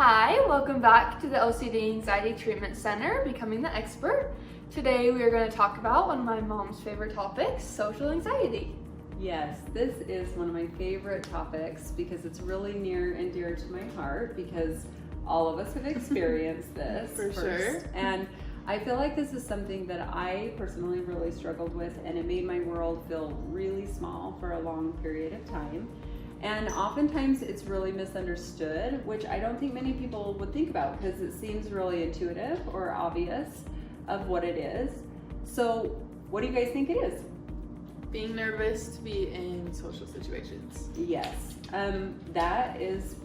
Hi, welcome back to the OCD Anxiety Treatment Center, Becoming the Expert. Today we are going to talk about one of my mom's favorite topics, social anxiety. Yes, this is one of my favorite topics because it's really near and dear to my heart because all of us have experienced this. For sure. And I feel like this is something that I personally really struggled with, and it made my world feel really small for a long period of time. And oftentimes it's really misunderstood, which I don't think many people would think about because it seems really intuitive or obvious of what it is. So what do you guys think it is? Being nervous to be in social situations. Yes, that is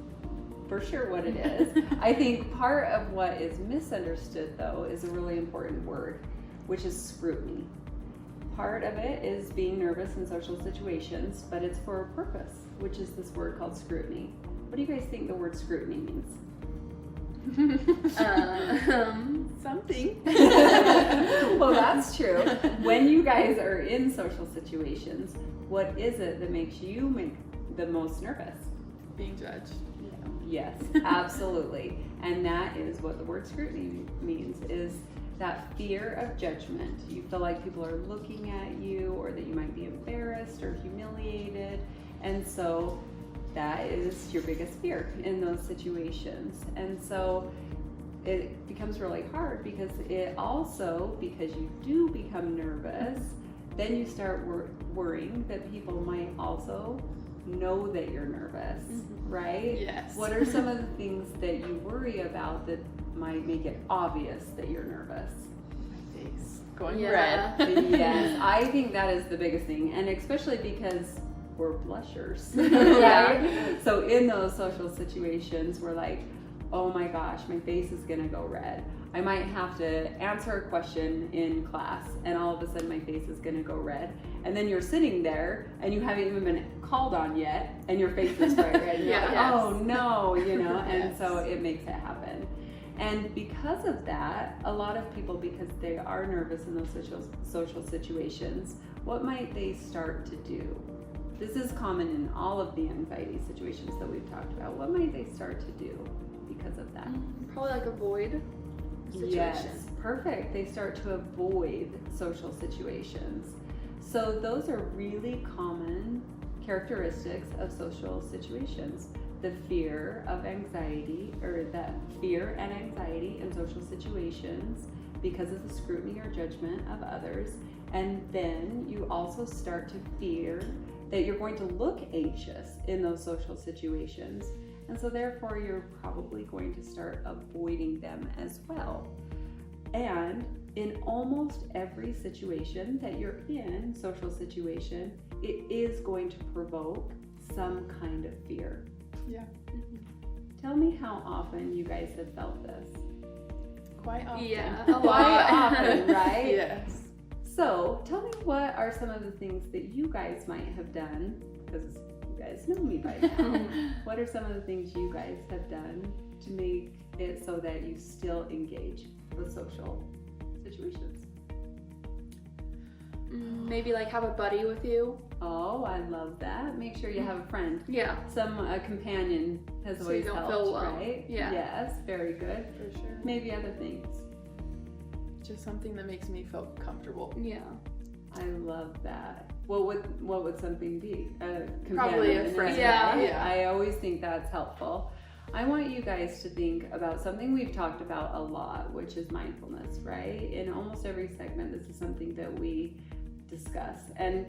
for sure what it is. I think part of what is misunderstood though is a really important word, which is scrutiny. Part of it is being nervous in social situations, but it's for a purpose, which is this word called scrutiny. What do you guys think the word scrutiny means? Something. Well, that's true. When you guys are in social situations, what is it that makes you the most nervous? Being judged. Yes, absolutely. And that is what the word scrutiny means, is that fear of judgment. You feel like people are looking at you, or that you might be embarrassed or humiliated. And so that is your biggest fear in those situations. And so it becomes really hard because you do become nervous, then you start worrying that people might also know that you're nervous, right? Yes. What are some of the things that you worry about that might make it obvious that you're nervous? My face going red. red. Yes, I think that is the biggest thing, and especially because we're blushers, right? Yeah. So in those social situations, we're like, oh my gosh, my face is gonna go red. I might have to answer a question in class and all of a sudden my face is gonna go red. And then you're sitting there and you haven't even been called on yet and your face is bright red. And you're like, oh no, and so it makes it happen. And because of that, a lot of people, because they are nervous in those social situations, what might they start to do? This is common in all of the anxiety situations that we've talked about. What might they start to do because of that? Probably like avoid situations. Yes, perfect. They start to avoid social situations. So those are really common characteristics of social situations. The fear of anxiety, or that fear and anxiety in social situations because of the scrutiny or judgment of others. And then you also start to fear that you're going to look anxious in those social situations. And so therefore you're probably going to start avoiding them as well. And in almost every situation that you're in, social situation, it is going to provoke some kind of fear. Yeah. Tell me how often you guys have felt this. Quite often. Yeah, quite often, right? Yes. So tell me, what are some of the things that you guys might have done, because you guys know me by now. What are some of the things you guys have done to make it so that you still engage with social situations? Maybe like have a buddy with you. Oh, I love that. Make sure you have a friend. Yeah. A companion has So always you don't helped, feel alone. right? Yeah. Yes, very good. For sure. Maybe other things. Just something that makes me feel comfortable. Yeah. I love that. What would something be? A companion? Probably a friend. Yeah, Yeah. I always think that's helpful. I want you guys to think about something we've talked about a lot, which is mindfulness, right? In almost every segment, this is something that we discuss. And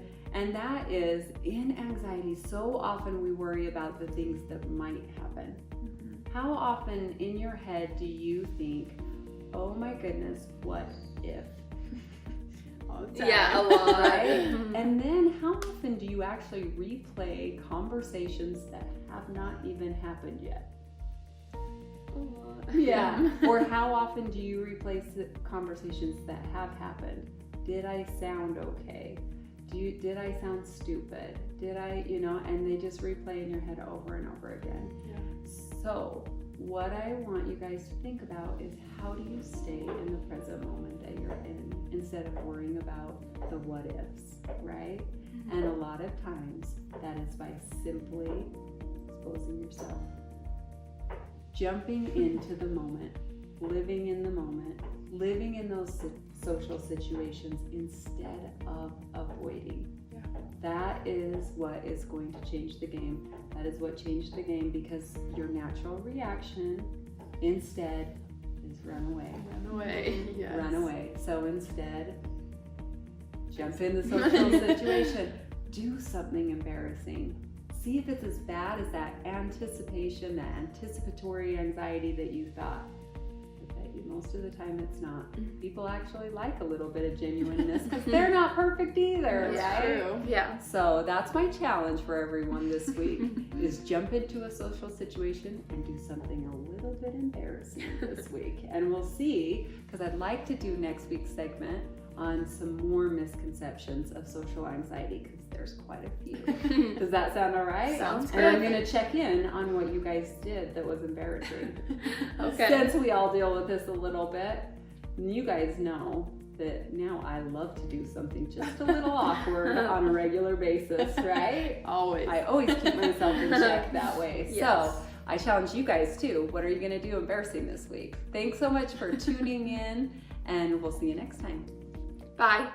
that is, in anxiety, so often we worry about the things that might happen. How often in your head do you think, oh my goodness, what if? Yeah, a lot. Right? And then how often do you actually replay conversations that have not even happened yet? A lot. Yeah. Or how often do you replay conversations that have happened? Did I sound okay? Did I sound stupid? Did I, and they just replay in your head over and over again. Yeah. So what I want you guys to think about is, how do you stay in the present moment that you're in instead of worrying about the what ifs, right? And a lot of times that is by simply exposing yourself jumping into the moment, living in the moment, living in those social situations instead of avoiding. Yeah. That is what is going to change the game. That is what changed the game, because your natural reaction instead is run away. Run away. Yes. Run away. So instead, jump in the social situation. Do something embarrassing. See if it's as bad as that anticipation, that anticipatory anxiety that you thought. I bet you most of the time it's not. People actually like a little bit of genuineness because they're not perfect either, That's right? true. Yeah. So that's my challenge for everyone this week is jump into a social situation and do something a little bit embarrassing this week. And we'll see, because I'd like to do next week's segment on some more misconceptions of social anxiety, because there's quite a few. Does that sound all right? Sounds And I'm good. going to check in on what you guys did that was embarrassing. Okay. Since we all deal with this a little bit, you guys know that now I love to do something just a little awkward on a regular basis, right? Always. I always keep myself in check that way. Yes. So I challenge you guys too. What are you going to do embarrassing this week? Thanks so much for tuning in, and we'll see you next time. Bye.